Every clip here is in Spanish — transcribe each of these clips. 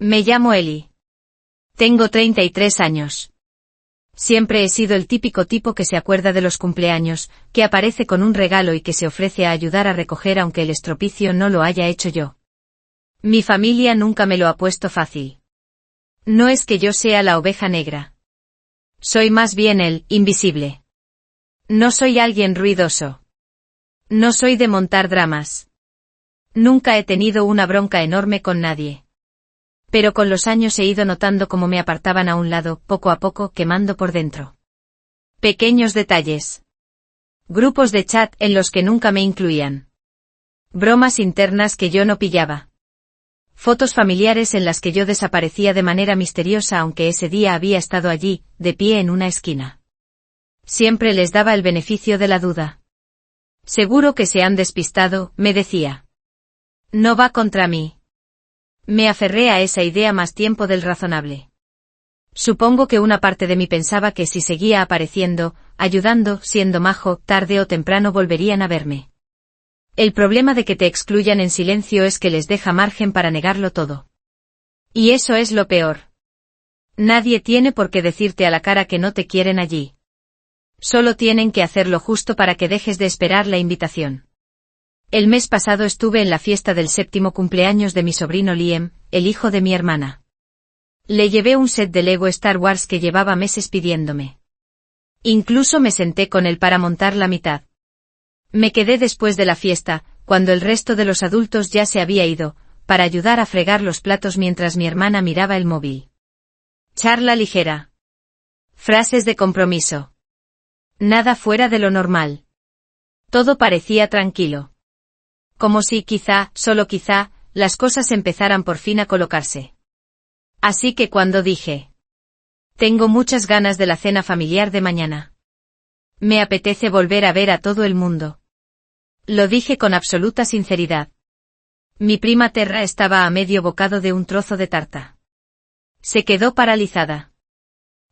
Me llamo Eli. Tengo 33 años. Siempre he sido el típico tipo que se acuerda de los cumpleaños, que aparece con un regalo y que se ofrece a ayudar a recoger aunque el estropicio no lo haya hecho yo. Mi familia nunca me lo ha puesto fácil. No es que yo sea la oveja negra. Soy más bien el invisible. No soy alguien ruidoso. No soy de montar dramas. Nunca he tenido una bronca enorme con nadie. Pero con los años he ido notando cómo me apartaban a un lado, poco a poco, quemando por dentro. Pequeños detalles. Grupos de chat en los que nunca me incluían. Bromas internas que yo no pillaba. Fotos familiares en las que yo desaparecía de manera misteriosa aunque ese día había estado allí, de pie en una esquina. Siempre les daba el beneficio de la duda. Seguro que se han despistado, me decía. No va contra mí. Me aferré a esa idea más tiempo del razonable. Supongo que una parte de mí pensaba que si seguía apareciendo, ayudando, siendo majo, tarde o temprano volverían a verme. El problema de que te excluyan en silencio es que les deja margen para negarlo todo. Y eso es lo peor. Nadie tiene por qué decirte a la cara que no te quieren allí. Solo tienen que hacerlo justo para que dejes de esperar la invitación. El mes pasado estuve en la fiesta del 7º cumpleaños de mi sobrino Liam, el hijo de mi hermana. Le llevé un set de Lego Star Wars que llevaba meses pidiéndome. Incluso me senté con él para montar la mitad. Me quedé después de la fiesta, cuando el resto de los adultos ya se había ido, para ayudar a fregar los platos mientras mi hermana miraba el móvil. Charla ligera. Frases de compromiso. Nada fuera de lo normal. Todo parecía tranquilo. Como si quizá, solo quizá, las cosas empezaran por fin a colocarse. Así que cuando dije: tengo muchas ganas de la cena familiar de mañana. Me apetece volver a ver a todo el mundo. Lo dije con absoluta sinceridad. Mi prima Terra estaba a medio bocado de un trozo de tarta. Se quedó paralizada.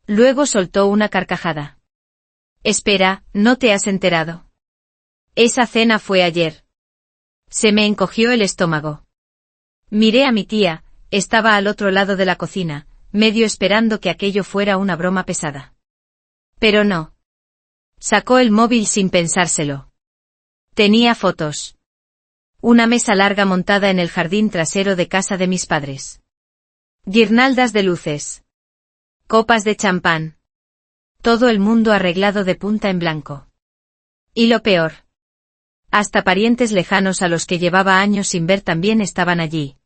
Luego soltó una carcajada. Espera, ¿no te has enterado? Esa cena fue ayer. Se me encogió el estómago. Miré a mi tía, estaba al otro lado de la cocina, medio esperando que aquello fuera una broma pesada. Pero no. Sacó el móvil sin pensárselo. Tenía fotos. Una mesa larga montada en el jardín trasero de casa de mis padres. Guirnaldas de luces. Copas de champán. Todo el mundo arreglado de punta en blanco. Y lo peor. Hasta parientes lejanos a los que llevaba años sin ver también estaban allí.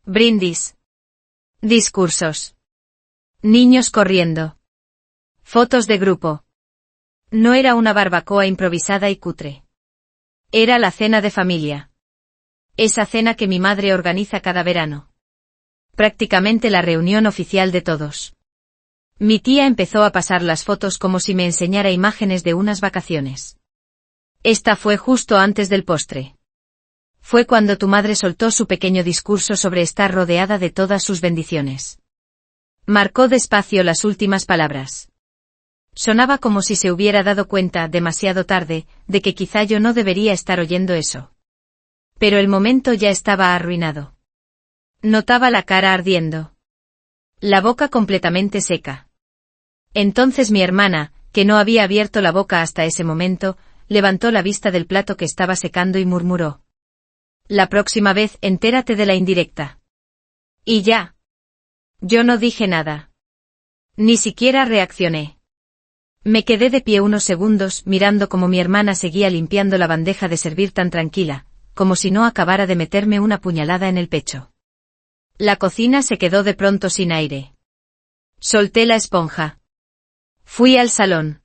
Brindis. Discursos. Niños corriendo. Fotos de grupo. No era una barbacoa improvisada y cutre. Era la cena de familia. Esa cena que mi madre organiza cada verano. Prácticamente la reunión oficial de todos. Mi tía empezó a pasar las fotos como si me enseñara imágenes de unas vacaciones. Esta fue justo antes del postre. Fue cuando tu madre soltó su pequeño discurso sobre estar rodeada de todas sus bendiciones. Marcó despacio las últimas palabras. Sonaba como si se hubiera dado cuenta, demasiado tarde, de que quizá yo no debería estar oyendo eso. Pero el momento ya estaba arruinado. Notaba la cara ardiendo. La boca completamente seca. Entonces mi hermana, que no había abierto la boca hasta ese momento, levantó la vista del plato que estaba secando y murmuró: la próxima vez entérate de la indirecta. Y ya. Yo no dije nada. Ni siquiera reaccioné. Me quedé de pie unos segundos mirando cómo mi hermana seguía limpiando la bandeja de servir tan tranquila, como si no acabara de meterme una puñalada en el pecho. La cocina se quedó de pronto sin aire. Solté la esponja. Fui al salón.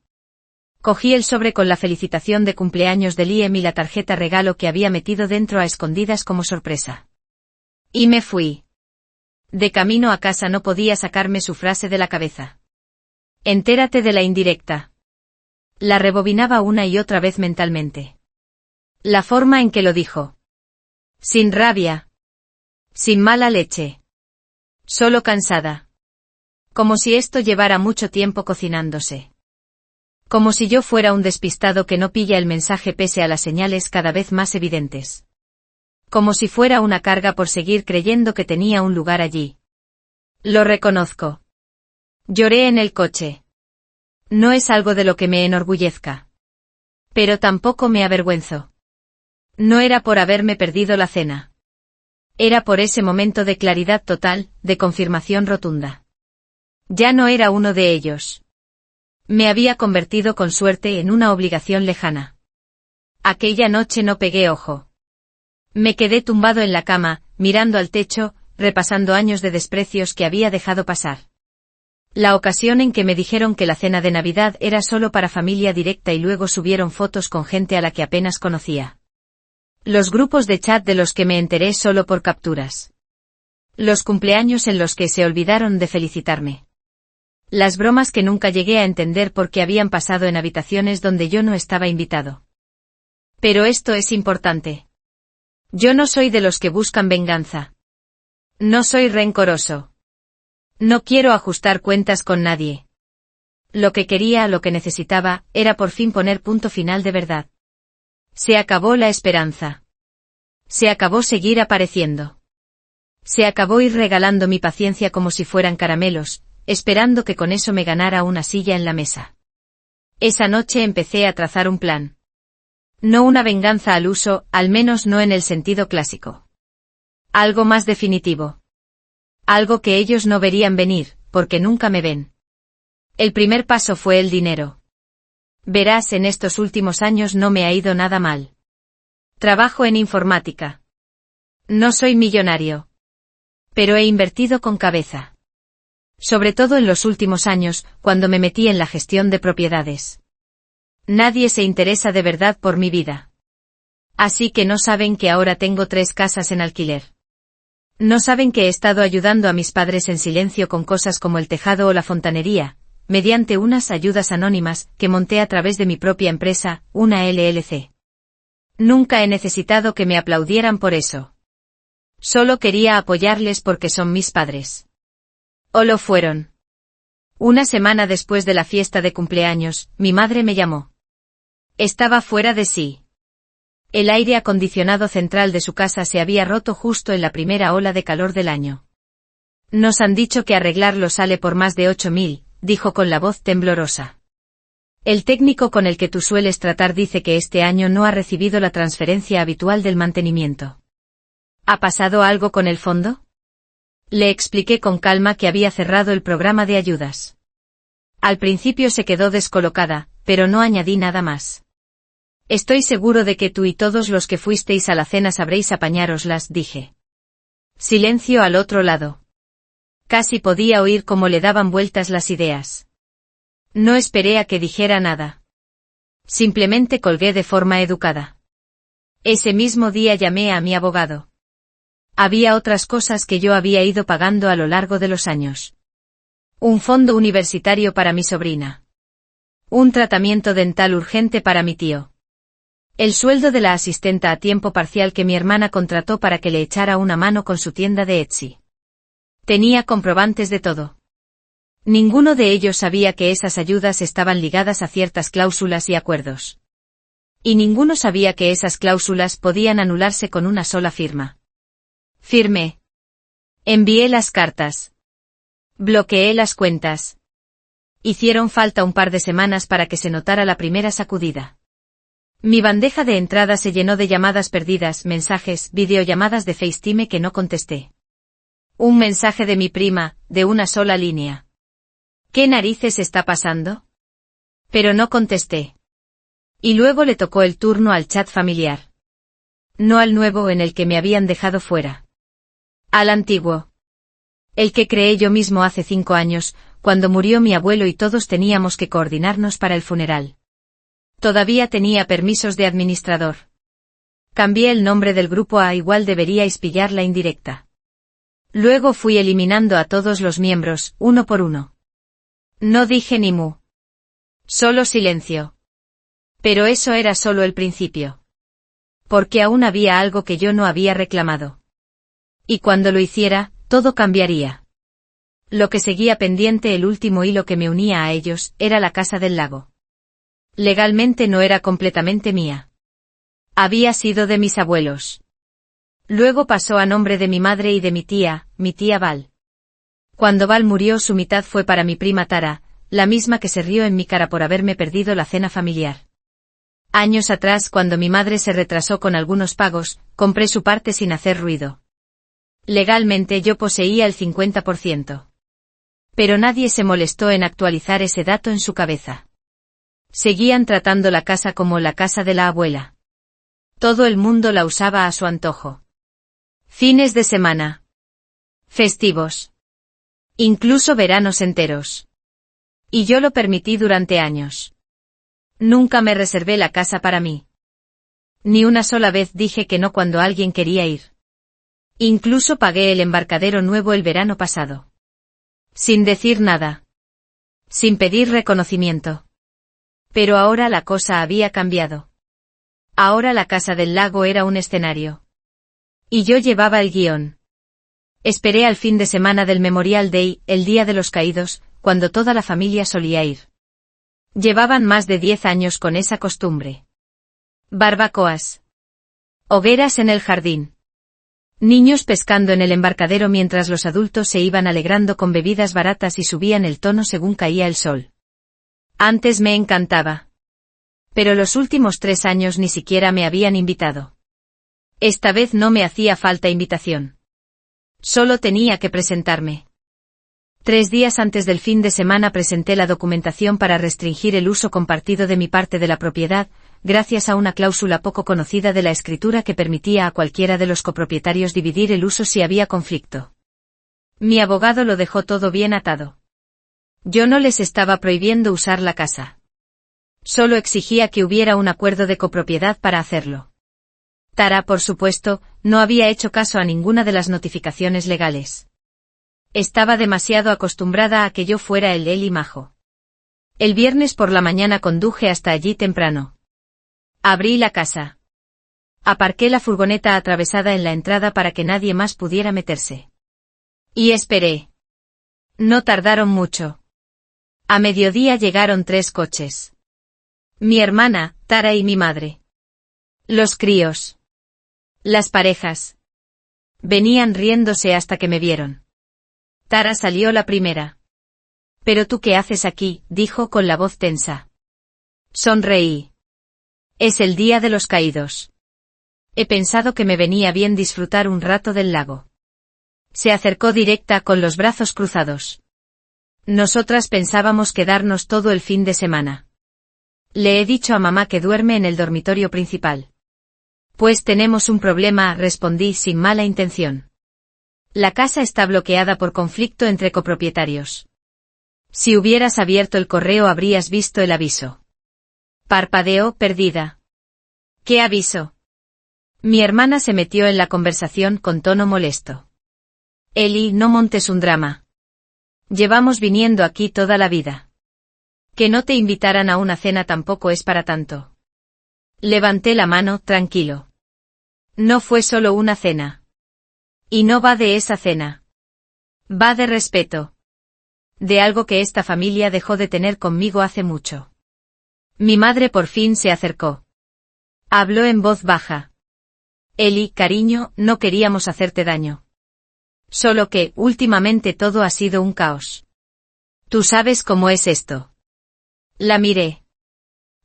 Cogí el sobre con la felicitación de cumpleaños de Liam y la tarjeta regalo que había metido dentro a escondidas como sorpresa. Y me fui. De camino a casa no podía sacarme su frase de la cabeza. Entérate de la indirecta. La rebobinaba una y otra vez mentalmente. La forma en que lo dijo. Sin rabia. Sin mala leche. Solo cansada. Como si esto llevara mucho tiempo cocinándose. Como si yo fuera un despistado que no pilla el mensaje pese a las señales cada vez más evidentes. Como si fuera una carga por seguir creyendo que tenía un lugar allí. Lo reconozco. Lloré en el coche. No es algo de lo que me enorgullezca. Pero tampoco me avergüenzo. No era por haberme perdido la cena. Era por ese momento de claridad total, de confirmación rotunda. Ya no era uno de ellos. Me había convertido con suerte en una obligación lejana. Aquella noche no pegué ojo. Me quedé tumbado en la cama, mirando al techo, repasando años de desprecios que había dejado pasar. La ocasión en que me dijeron que la cena de Navidad era solo para familia directa y luego subieron fotos con gente a la que apenas conocía. Los grupos de chat de los que me enteré solo por capturas. Los cumpleaños en los que se olvidaron de felicitarme. Las bromas que nunca llegué a entender porque habían pasado en habitaciones donde yo no estaba invitado. Pero esto es importante. Yo no soy de los que buscan venganza. No soy rencoroso. No quiero ajustar cuentas con nadie. Lo que quería, lo que necesitaba, era por fin poner punto final de verdad. Se acabó la esperanza. Se acabó seguir apareciendo. Se acabó ir regalando mi paciencia como si fueran caramelos, esperando que con eso me ganara una silla en la mesa. Esa noche empecé a trazar un plan. No una venganza al uso, al menos no en el sentido clásico. Algo más definitivo. Algo que ellos no verían venir, porque nunca me ven. El primer paso fue el dinero. Verás, en estos últimos años no me ha ido nada mal. Trabajo en informática. No soy millonario. Pero he invertido con cabeza. Sobre todo en los últimos años, cuando me metí en la gestión de propiedades. Nadie se interesa de verdad por mi vida. Así que no saben que ahora tengo 3 casas en alquiler. No saben que he estado ayudando a mis padres en silencio con cosas como el tejado o la fontanería, mediante unas ayudas anónimas que monté a través de mi propia empresa, una LLC. Nunca he necesitado que me aplaudieran por eso. Solo quería apoyarles porque son mis padres. O lo fueron. Una semana después de la fiesta de cumpleaños, mi madre me llamó. Estaba fuera de sí. El aire acondicionado central de su casa se había roto justo en la primera ola de calor del año. Nos han dicho que arreglarlo sale por más de 8.000, dijo con la voz temblorosa. El técnico con el que tú sueles tratar dice que este año no ha recibido la transferencia habitual del mantenimiento. ¿Ha pasado algo con el fondo? Le expliqué con calma que había cerrado el programa de ayudas. Al principio se quedó descolocada, pero no añadí nada más. Estoy seguro de que tú y todos los que fuisteis a la cena sabréis apañároslas, dije. Silencio al otro lado. Casi podía oír cómo le daban vueltas las ideas. No esperé a que dijera nada. Simplemente colgué de forma educada. Ese mismo día llamé a mi abogado. Había otras cosas que yo había ido pagando a lo largo de los años. Un fondo universitario para mi sobrina. Un tratamiento dental urgente para mi tío. El sueldo de la asistenta a tiempo parcial que mi hermana contrató para que le echara una mano con su tienda de Etsy. Tenía comprobantes de todo. Ninguno de ellos sabía que esas ayudas estaban ligadas a ciertas cláusulas y acuerdos. Y ninguno sabía que esas cláusulas podían anularse con una sola firma. Firmé. Envié las cartas. Bloqueé las cuentas. Hicieron falta un par de semanas para que se notara la primera sacudida. Mi bandeja de entrada se llenó de llamadas perdidas, mensajes, videollamadas de FaceTime que no contesté. Un mensaje de mi prima, de una sola línea. ¿Qué narices está pasando? Pero no contesté. Y luego le tocó el turno al chat familiar. No al nuevo en el que me habían dejado fuera. Al antiguo. El que creé yo mismo hace 5 años, cuando murió mi abuelo y todos teníamos que coordinarnos para el funeral. Todavía tenía permisos de administrador. Cambié el nombre del grupo a igual deberíais pillar la indirecta. Luego fui eliminando a todos los miembros, uno por uno. No dije ni mu. Solo silencio. Pero eso era solo el principio. Porque aún había algo que yo no había reclamado. Y cuando lo hiciera, todo cambiaría. Lo que seguía pendiente, el último hilo que me unía a ellos, era la casa del lago. Legalmente no era completamente mía. Había sido de mis abuelos. Luego pasó a nombre de mi madre y de mi tía Val. Cuando Val murió, su mitad fue para mi prima Tara, la misma que se rió en mi cara por haberme perdido la cena familiar. Años atrás, cuando mi madre se retrasó con algunos pagos, compré su parte sin hacer ruido. Legalmente yo poseía el 50%. Pero nadie se molestó en actualizar ese dato en su cabeza. Seguían tratando la casa como la casa de la abuela. Todo el mundo la usaba a su antojo. Fines de semana. Festivos. Incluso veranos enteros. Y yo lo permití durante años. Nunca me reservé la casa para mí. Ni una sola vez dije que no cuando alguien quería ir. Incluso pagué el embarcadero nuevo el verano pasado. Sin decir nada. Sin pedir reconocimiento. Pero ahora la cosa había cambiado. Ahora la casa del lago era un escenario. Y yo llevaba el guión. Esperé al fin de semana del Memorial Day, el Día de los Caídos, cuando toda la familia solía ir. Llevaban más de 10 años con esa costumbre. Barbacoas. Hogueras en el jardín. Niños pescando en el embarcadero mientras los adultos se iban alegrando con bebidas baratas y subían el tono según caía el sol. Antes me encantaba. Pero los últimos 3 años ni siquiera me habían invitado. Esta vez no me hacía falta invitación. Solo tenía que presentarme. 3 días antes del fin de semana presenté la documentación para restringir el uso compartido de mi parte de la propiedad, gracias a una cláusula poco conocida de la escritura que permitía a cualquiera de los copropietarios dividir el uso si había conflicto. Mi abogado lo dejó todo bien atado. Yo no les estaba prohibiendo usar la casa. Solo exigía que hubiera un acuerdo de copropiedad para hacerlo. Tara, por supuesto, no había hecho caso a ninguna de las notificaciones legales. Estaba demasiado acostumbrada a que yo fuera el Eli majo. El viernes por la mañana conduje hasta allí temprano. Abrí la casa. Aparqué la furgoneta atravesada en la entrada para que nadie más pudiera meterse. Y esperé. No tardaron mucho. A mediodía llegaron 3 coches. Mi hermana, Tara y mi madre. Los críos. Las parejas. Venían riéndose hasta que me vieron. Tara salió la primera. «¿Pero tú qué haces aquí?», dijo con la voz tensa. Sonreí. «Es el Día de los Caídos. He pensado que me venía bien disfrutar un rato del lago». Se acercó directa con los brazos cruzados. «Nosotras pensábamos quedarnos todo el fin de semana. Le he dicho a mamá que duerme en el dormitorio principal». «Pues tenemos un problema», respondí sin mala intención. «La casa está bloqueada por conflicto entre copropietarios. Si hubieras abierto el correo habrías visto el aviso». Parpadeó, perdida. «¿Qué aviso?». Mi hermana se metió en la conversación con tono molesto. «Eli, no montes un drama. Llevamos viniendo aquí toda la vida. Que no te invitaran a una cena tampoco es para tanto». Levanté la mano, tranquilo. «No fue solo una cena. Y no va de esa cena. Va de respeto. De algo que esta familia dejó de tener conmigo hace mucho». Mi madre por fin se acercó. Habló en voz baja. «Eli, cariño, no queríamos hacerte daño. Solo que, últimamente todo ha sido un caos. Tú sabes cómo es esto». La miré.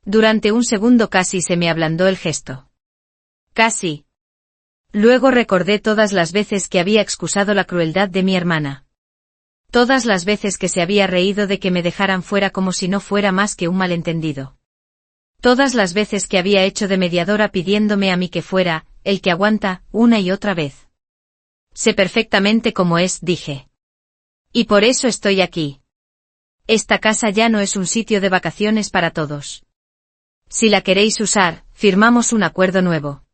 Durante un segundo casi se me ablandó el gesto. Casi. Luego recordé todas las veces que había excusado la crueldad de mi hermana. Todas las veces que se había reído de que me dejaran fuera como si no fuera más que un malentendido. Todas las veces que había hecho de mediadora pidiéndome a mí que fuera, el que aguanta, una y otra vez. «Sé perfectamente cómo es», dije. «Y por eso estoy aquí. Esta casa ya no es un sitio de vacaciones para todos. Si la queréis usar, firmamos un acuerdo nuevo.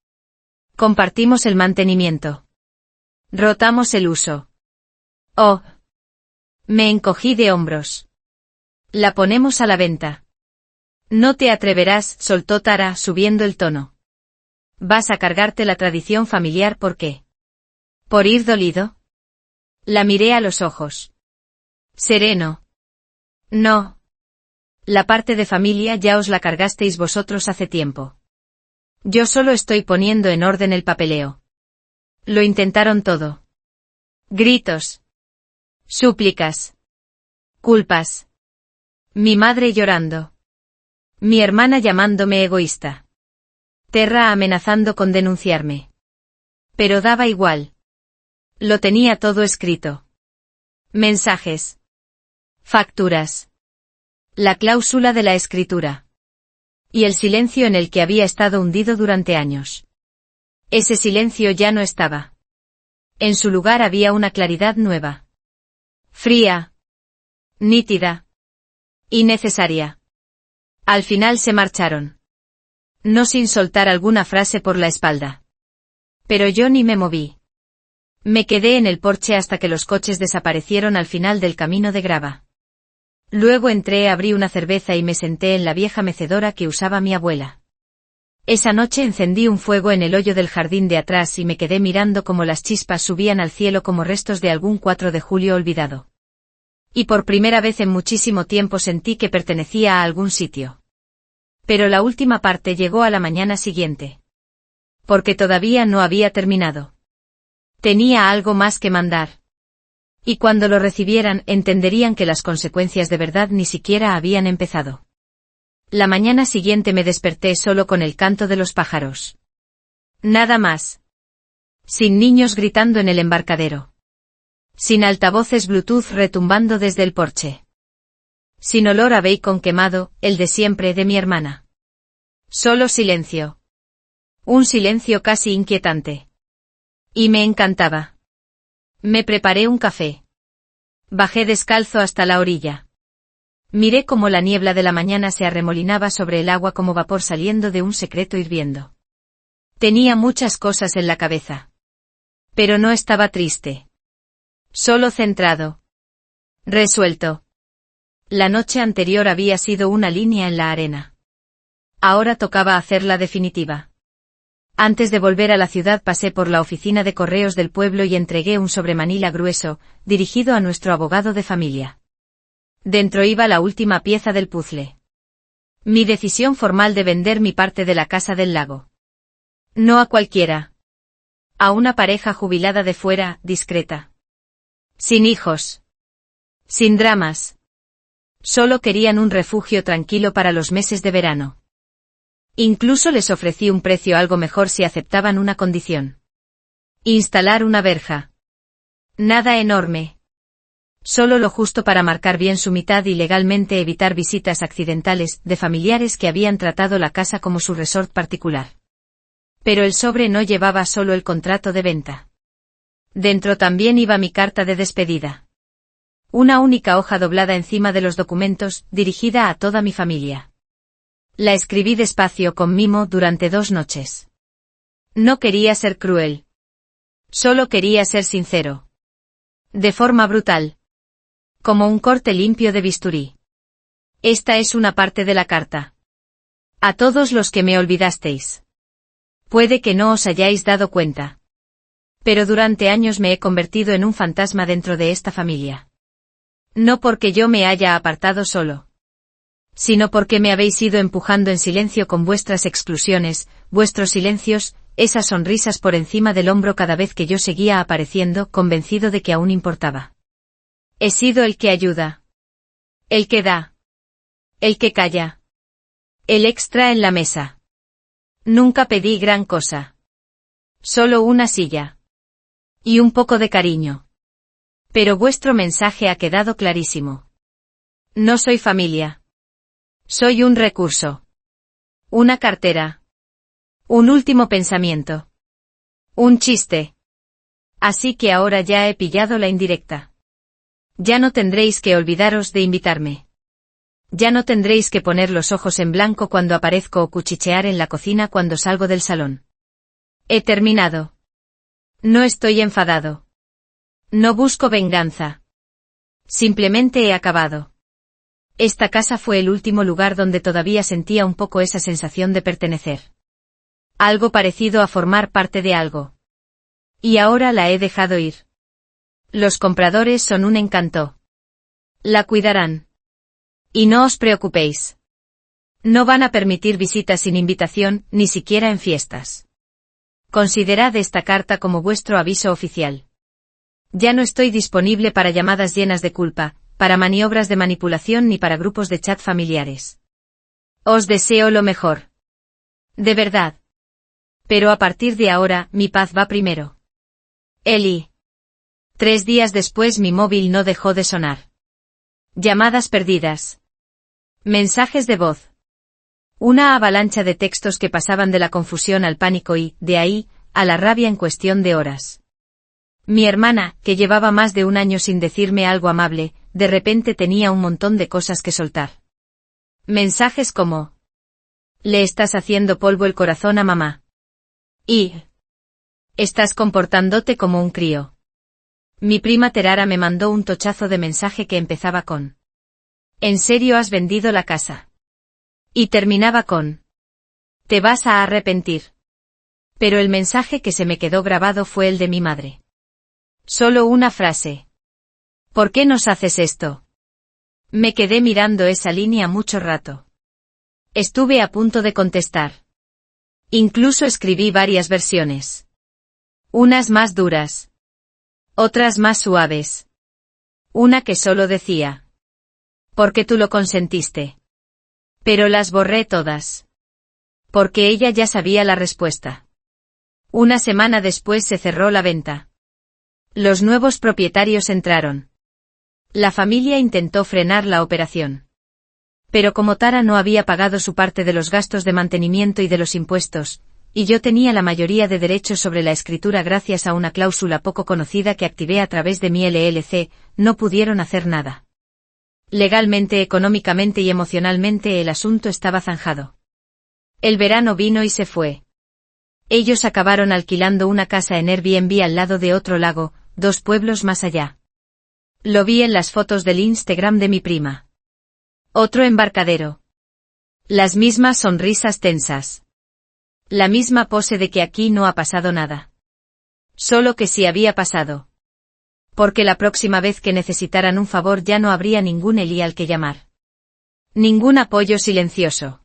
Compartimos el mantenimiento. Rotamos el uso». «Oh». Me encogí de hombros. «La ponemos a la venta». «No te atreverás», soltó Tara, subiendo el tono. «¿Vas a cargarte la tradición familiar por qué? ¿Por ir dolido?». La miré a los ojos. Sereno. «No. La parte de familia ya os la cargasteis vosotros hace tiempo. Yo solo estoy poniendo en orden el papeleo». Lo intentaron todo. Gritos. Súplicas. Culpas. Mi madre llorando. Mi hermana llamándome egoísta. Terra amenazando con denunciarme. Pero daba igual. Lo tenía todo escrito. Mensajes. Facturas. La cláusula de la escritura. Y el silencio en el que había estado hundido durante años. Ese silencio ya no estaba. En su lugar había una claridad nueva. Fría. Nítida. Innecesaria. Al final se marcharon. No sin soltar alguna frase por la espalda. Pero yo ni me moví. Me quedé en el porche hasta que los coches desaparecieron al final del camino de grava. Luego entré, abrí una cerveza y me senté en la vieja mecedora que usaba mi abuela. Esa noche encendí un fuego en el hoyo del jardín de atrás y me quedé mirando cómo las chispas subían al cielo como restos de algún 4 de julio olvidado. Y por primera vez en muchísimo tiempo sentí que pertenecía a algún sitio. Pero la última parte llegó a la mañana siguiente. Porque todavía no había terminado. Tenía algo más que mandar. Y cuando lo recibieran entenderían que las consecuencias de verdad ni siquiera habían empezado. La mañana siguiente me desperté solo con el canto de los pájaros. Nada más. Sin niños gritando en el embarcadero. Sin altavoces Bluetooth retumbando desde el porche. Sin olor a bacon quemado, el de siempre de mi hermana. Solo silencio. Un silencio casi inquietante. Y me encantaba. Me preparé un café. Bajé descalzo hasta la orilla. Miré cómo la niebla de la mañana se arremolinaba sobre el agua como vapor saliendo de un secreto hirviendo. Tenía muchas cosas en la cabeza. Pero no estaba triste. Solo centrado. Resuelto. La noche anterior había sido una línea en la arena. Ahora tocaba hacerla definitiva. Antes de volver a la ciudad pasé por la oficina de correos del pueblo y entregué un sobremanila grueso, dirigido a nuestro abogado de familia. Dentro iba la última pieza del puzzle. Mi decisión formal de vender mi parte de la casa del lago. No a cualquiera. A una pareja jubilada de fuera, discreta. Sin hijos. Sin dramas. Solo querían un refugio tranquilo para los meses de verano. Incluso les ofrecí un precio algo mejor si aceptaban una condición. Instalar una verja. Nada enorme. Solo lo justo para marcar bien su mitad y legalmente evitar visitas accidentales de familiares que habían tratado la casa como su resort particular. Pero el sobre no llevaba solo el contrato de venta. Dentro también iba mi carta de despedida. Una única hoja doblada encima de los documentos, dirigida a toda mi familia. La escribí despacio con mimo durante 2 noches. No quería ser cruel. Solo quería ser sincero. De forma brutal. Como un corte limpio de bisturí. Esta es una parte de la carta. A todos los que me olvidasteis. Puede que no os hayáis dado cuenta. Pero durante años me he convertido en un fantasma dentro de esta familia. No porque yo me haya apartado solo. Sino porque me habéis ido empujando en silencio con vuestras exclusiones, vuestros silencios, esas sonrisas por encima del hombro cada vez que yo seguía apareciendo, convencido de que aún importaba. He sido el que ayuda. El que da. El que calla. El extra en la mesa. Nunca pedí gran cosa. Solo una silla. Y un poco de cariño. Pero vuestro mensaje ha quedado clarísimo. No soy familia. Soy un recurso. Una cartera. Un último pensamiento. Un chiste. Así que ahora ya he pillado la indirecta. Ya no tendréis que olvidaros de invitarme. Ya no tendréis que poner los ojos en blanco cuando aparezco o cuchichear en la cocina cuando salgo del salón. He terminado. No estoy enfadado. No busco venganza. Simplemente he acabado. Esta casa fue el último lugar donde todavía sentía un poco esa sensación de pertenecer. Algo parecido a formar parte de algo. Y ahora la he dejado ir. Los compradores son un encanto. La cuidarán. Y no os preocupéis. No van a permitir visitas sin invitación, ni siquiera en fiestas. Considerad esta carta como vuestro aviso oficial. Ya no estoy disponible para llamadas llenas de culpa, para maniobras de manipulación ni para grupos de chat familiares. Os deseo lo mejor. De verdad. Pero a partir de ahora, mi paz va primero. Eli. 3 días después mi móvil no dejó de sonar. Llamadas perdidas. Mensajes de voz. Una avalancha de textos que pasaban de la confusión al pánico y, de ahí, a la rabia en cuestión de horas. Mi hermana, que llevaba más de un año sin decirme algo amable, de repente tenía un montón de cosas que soltar. Mensajes como: «Le estás haciendo polvo el corazón a mamá». Y: «Estás comportándote como un crío». Mi prima Terara me mandó un tochazo de mensaje que empezaba con: «¿En serio has vendido la casa?». Y terminaba con: «Te vas a arrepentir». Pero el mensaje que se me quedó grabado fue el de mi madre. Solo una frase: «¿Por qué nos haces esto?». Me quedé mirando esa línea mucho rato. Estuve a punto de contestar. Incluso escribí varias versiones. Unas más duras. Otras más suaves. Una que solo decía: «Porque tú lo consentiste». Pero las borré todas. Porque ella ya sabía la respuesta. Una semana después se cerró la venta. Los nuevos propietarios entraron. La familia intentó frenar la operación. Pero como Tara no había pagado su parte de los gastos de mantenimiento y de los impuestos, y yo tenía la mayoría de derechos sobre la escritura gracias a una cláusula poco conocida que activé a través de mi LLC, no pudieron hacer nada. Legalmente, económicamente y emocionalmente el asunto estaba zanjado. El verano vino y se fue. Ellos acabaron alquilando una casa en Airbnb al lado de otro lago, 2 pueblos más allá. Lo vi en las fotos del Instagram de mi prima. Otro embarcadero. Las mismas sonrisas tensas. La misma pose de que aquí no ha pasado nada. Solo que sí había pasado. Porque la próxima vez que necesitaran un favor ya no habría ningún Eli al que llamar. Ningún apoyo silencioso.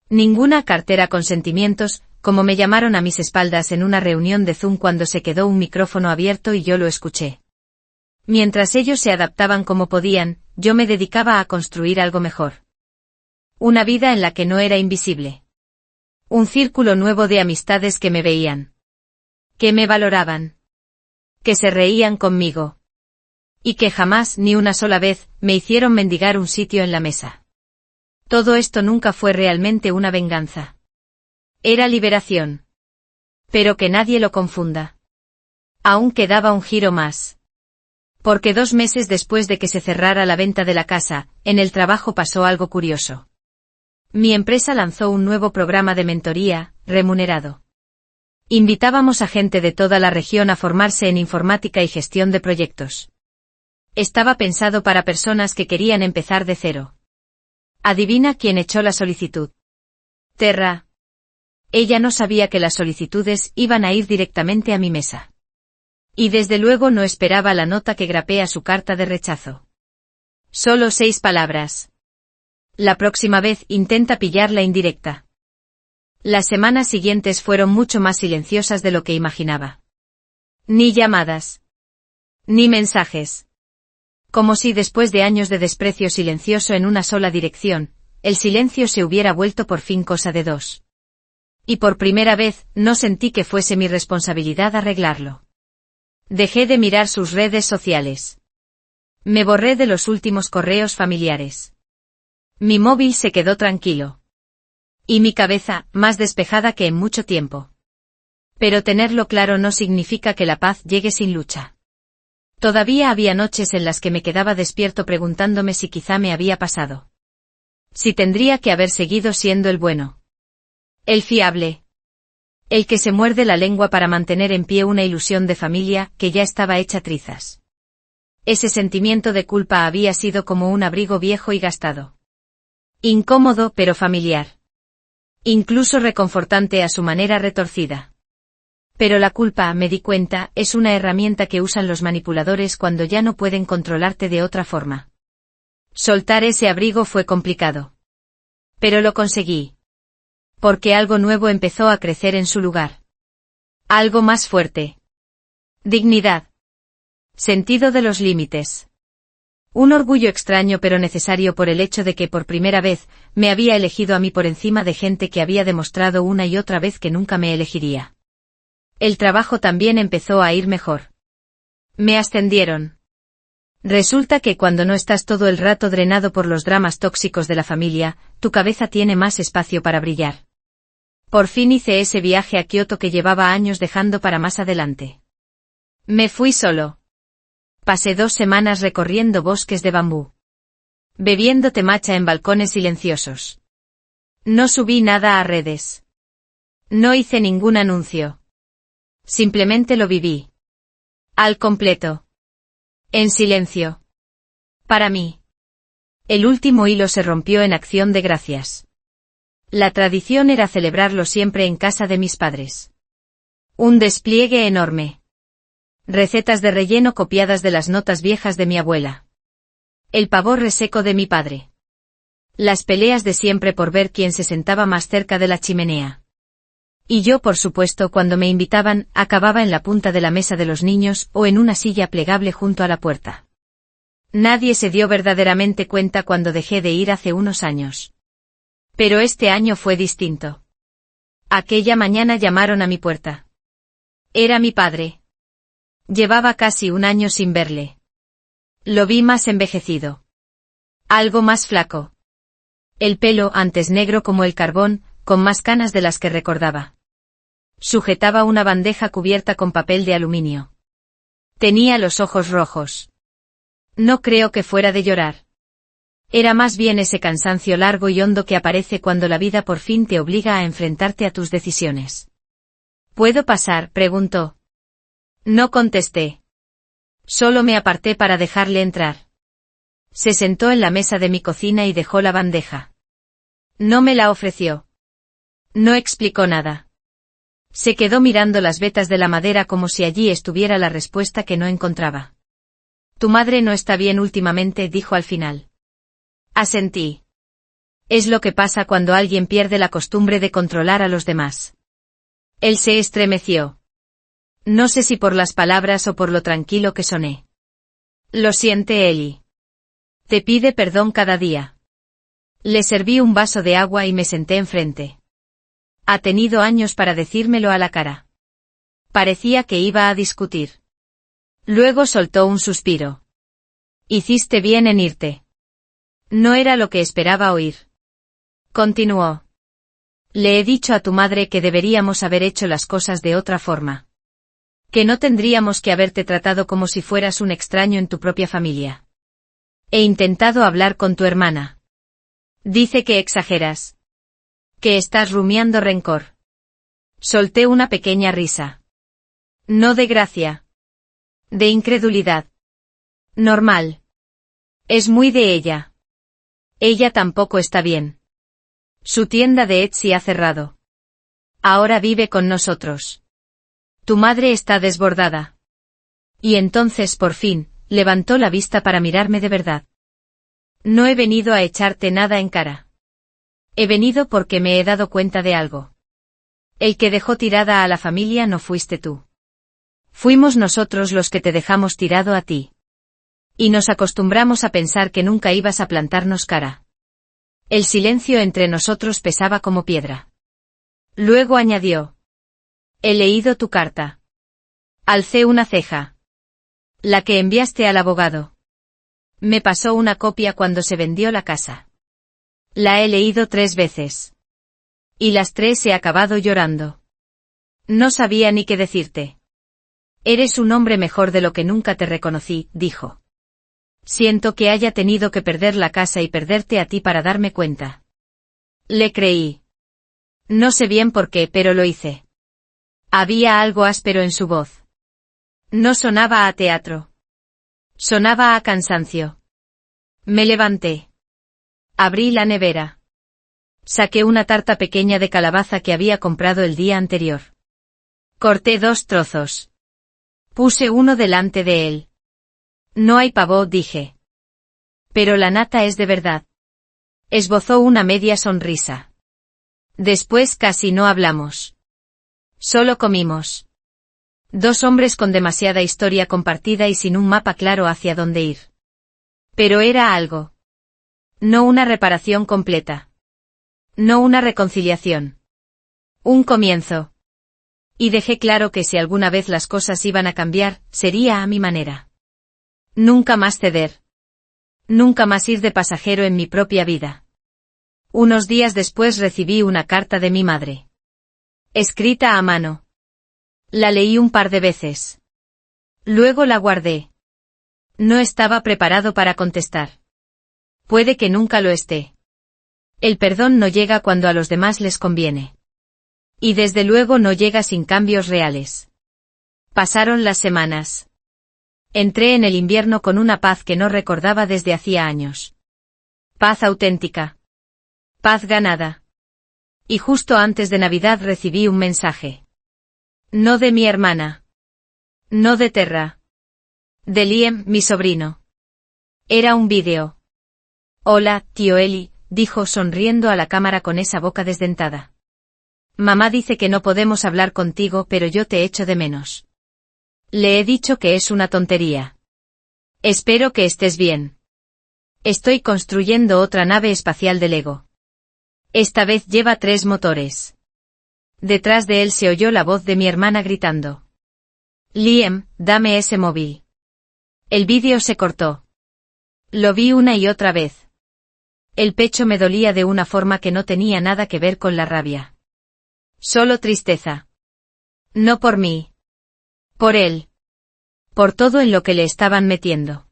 Ninguna cartera con sentimientos, como me llamaron a mis espaldas en una reunión de Zoom cuando se quedó un micrófono abierto y yo lo escuché. Mientras ellos se adaptaban como podían, yo me dedicaba a construir algo mejor. Una vida en la que no era invisible. Un círculo nuevo de amistades que me veían. Que me valoraban. Que se reían conmigo. Y que jamás, ni una sola vez, me hicieron mendigar un sitio en la mesa. Todo esto nunca fue realmente una venganza. Era liberación. Pero que nadie lo confunda. Aún quedaba un giro más. Porque 2 meses después de que se cerrara la venta de la casa, en el trabajo pasó algo curioso. Mi empresa lanzó un nuevo programa de mentoría, remunerado. Invitábamos a gente de toda la región a formarse en informática y gestión de proyectos. Estaba pensado para personas que querían empezar de cero. ¿Adivina quién echó la solicitud? Terra. Ella no sabía que las solicitudes iban a ir directamente a mi mesa. Y desde luego no esperaba la nota que grapé a su carta de rechazo. Solo 6 palabras. La próxima vez intenta pillar la indirecta. Las semanas siguientes fueron mucho más silenciosas de lo que imaginaba. Ni llamadas. Ni mensajes. Como si después de años de desprecio silencioso en una sola dirección, el silencio se hubiera vuelto por fin cosa de 2. Y por primera vez, no sentí que fuese mi responsabilidad arreglarlo. Dejé de mirar sus redes sociales. Me borré de los últimos correos familiares. Mi móvil se quedó tranquilo. Y mi cabeza, más despejada que en mucho tiempo. Pero tenerlo claro no significa que la paz llegue sin lucha. Todavía había noches en las que me quedaba despierto preguntándome si quizá me había pasado. Si tendría que haber seguido siendo el bueno. El fiable. El que se muerde la lengua para mantener en pie una ilusión de familia que ya estaba hecha trizas. Ese sentimiento de culpa había sido como un abrigo viejo y gastado. Incómodo pero familiar. Incluso reconfortante a su manera retorcida. Pero la culpa, me di cuenta, es una herramienta que usan los manipuladores cuando ya no pueden controlarte de otra forma. Soltar ese abrigo fue complicado. Pero lo conseguí. Porque algo nuevo empezó a crecer en su lugar. Algo más fuerte. Dignidad. Sentido de los límites. Un orgullo extraño pero necesario por el hecho de que por primera vez, me había elegido a mí por encima de gente que había demostrado una y otra vez que nunca me elegiría. El trabajo también empezó a ir mejor. Me ascendieron. Resulta que cuando no estás todo el rato drenado por los dramas tóxicos de la familia, tu cabeza tiene más espacio para brillar. Por fin hice ese viaje a Kioto que llevaba años dejando para más adelante. Me fui solo. Pasé 2 semanas recorriendo bosques de bambú. Bebiendo temacha en balcones silenciosos. No subí nada a redes. No hice ningún anuncio. Simplemente lo viví. Al completo. En silencio. Para mí. El último hilo se rompió en acción de gracias. La tradición era celebrarlo siempre en casa de mis padres. Un despliegue enorme. Recetas de relleno copiadas de las notas viejas de mi abuela. El pavor reseco de mi padre. Las peleas de siempre por ver quién se sentaba más cerca de la chimenea. Y yo, por supuesto, cuando me invitaban, acababa en la punta de la mesa de los niños o en una silla plegable junto a la puerta. Nadie se dio verdaderamente cuenta cuando dejé de ir hace unos años. Pero este año fue distinto. Aquella mañana llamaron a mi puerta. Era mi padre. Llevaba casi un año sin verle. Lo vi más envejecido. Algo más flaco. El pelo, antes negro como el carbón, con más canas de las que recordaba. Sujetaba una bandeja cubierta con papel de aluminio. Tenía los ojos rojos. No creo que fuera de llorar. Era más bien ese cansancio largo y hondo que aparece cuando la vida por fin te obliga a enfrentarte a tus decisiones. ¿Puedo pasar?, preguntó. No contesté. Solo me aparté para dejarle entrar. Se sentó en la mesa de mi cocina y dejó la bandeja. No me la ofreció. No explicó nada. Se quedó mirando las vetas de la madera como si allí estuviera la respuesta que no encontraba. Tu madre no está bien últimamente, dijo al final. Asentí. Es lo que pasa cuando alguien pierde la costumbre de controlar a los demás. Él se estremeció. No sé si por las palabras o por lo tranquilo que soné. Lo siente, Eli. Te pide perdón cada día. Le serví un vaso de agua y me senté enfrente. Ha tenido años para decírmelo a la cara. Parecía que iba a discutir. Luego soltó un suspiro. Hiciste bien en irte. No era lo que esperaba oír. Continuó. Le he dicho a tu madre que deberíamos haber hecho las cosas de otra forma. Que no tendríamos que haberte tratado como si fueras un extraño en tu propia familia. He intentado hablar con tu hermana. Dice que exageras. Que estás rumiando rencor. Solté una pequeña risa. No de gracia. De incredulidad. Normal. Es muy de ella. Ella tampoco está bien. Su tienda de Etsy ha cerrado. Ahora vive con nosotros. Tu madre está desbordada. Y entonces por fin, levantó la vista para mirarme de verdad. No he venido a echarte nada en cara. He venido porque me he dado cuenta de algo. El que dejó tirada a la familia no fuiste tú. Fuimos nosotros los que te dejamos tirado a ti. Y nos acostumbramos a pensar que nunca ibas a plantarnos cara. El silencio entre nosotros pesaba como piedra. Luego añadió. He leído tu carta. Alcé una ceja. La que enviaste al abogado. Me pasó una copia cuando se vendió la casa. La he leído 3 veces. Y las 3 he acabado llorando. No sabía ni qué decirte. Eres un hombre mejor de lo que nunca te reconocí, dijo. Siento que haya tenido que perder la casa y perderte a ti para darme cuenta. Le creí. No sé bien por qué, pero lo hice. Había algo áspero en su voz. No sonaba a teatro. Sonaba a cansancio. Me levanté. Abrí la nevera. Saqué una tarta pequeña de calabaza que había comprado el día anterior. Corté 2 trozos. Puse uno delante de él. No hay pavó, dije. Pero la nata es de verdad. Esbozó una media sonrisa. Después casi no hablamos. Solo comimos. Dos hombres con demasiada historia compartida y sin un mapa claro hacia dónde ir. Pero era algo. No una reparación completa. No una reconciliación. Un comienzo. Y dejé claro que si alguna vez las cosas iban a cambiar, sería a mi manera. Nunca más ceder. Nunca más ir de pasajero en mi propia vida. Unos días después recibí una carta de mi madre. Escrita a mano. La leí un par de veces. Luego la guardé. No estaba preparado para contestar. Puede que nunca lo esté. El perdón no llega cuando a los demás les conviene. Y desde luego no llega sin cambios reales. Pasaron las semanas. Entré en el invierno con una paz que no recordaba desde hacía años. Paz auténtica. Paz ganada. Y justo antes de Navidad recibí un mensaje. No de mi hermana. No de Terra. De Liam, mi sobrino. Era un vídeo. Hola, tío Eli, dijo sonriendo a la cámara con esa boca desdentada. Mamá dice que no podemos hablar contigo, pero yo te echo de menos. Le he dicho que es una tontería. Espero que estés bien. Estoy construyendo otra nave espacial de Lego. Esta vez lleva 3 motores. Detrás de él se oyó la voz de mi hermana gritando. Liam, dame ese móvil. El vídeo se cortó. Lo vi una y otra vez. El pecho me dolía de una forma que no tenía nada que ver con la rabia. Solo tristeza. No por mí. Por él. Por todo en lo que le estaban metiendo.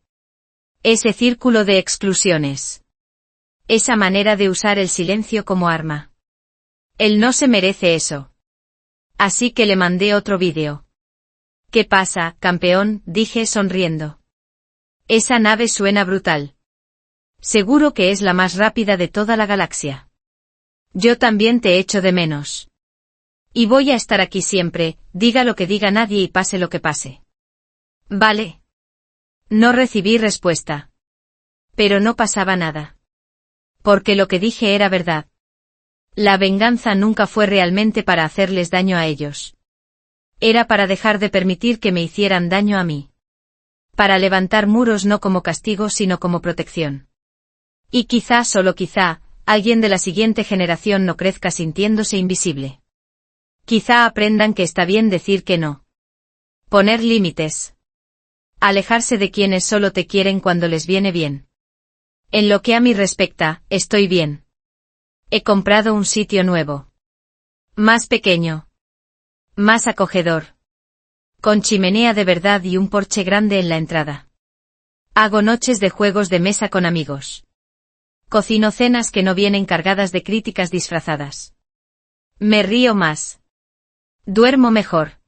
Ese círculo de exclusiones. Esa manera de usar el silencio como arma. Él no se merece eso. Así que le mandé otro vídeo. ¿Qué pasa, campeón?, dije sonriendo. Esa nave suena brutal. Seguro que es la más rápida de toda la galaxia. Yo también te echo de menos. Y voy a estar aquí siempre, diga lo que diga nadie y pase lo que pase. Vale. No recibí respuesta. Pero no pasaba nada. Porque lo que dije era verdad. La venganza nunca fue realmente para hacerles daño a ellos. Era para dejar de permitir que me hicieran daño a mí. Para levantar muros no como castigo sino como protección. Y quizá, solo quizá, alguien de la siguiente generación no crezca sintiéndose invisible. Quizá aprendan que está bien decir que no. Poner límites. Alejarse de quienes solo te quieren cuando les viene bien. En lo que a mí respecta, estoy bien. He comprado un sitio nuevo. Más pequeño. Más acogedor. Con chimenea de verdad y un porche grande en la entrada. Hago noches de juegos de mesa con amigos. Cocino cenas que no vienen cargadas de críticas disfrazadas. Me río más. Duermo mejor.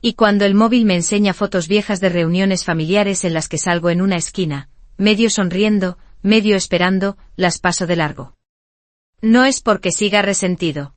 Y cuando el móvil me enseña fotos viejas de reuniones familiares en las que salgo en una esquina, medio sonriendo, medio esperando, las paso de largo. No es porque siga resentido.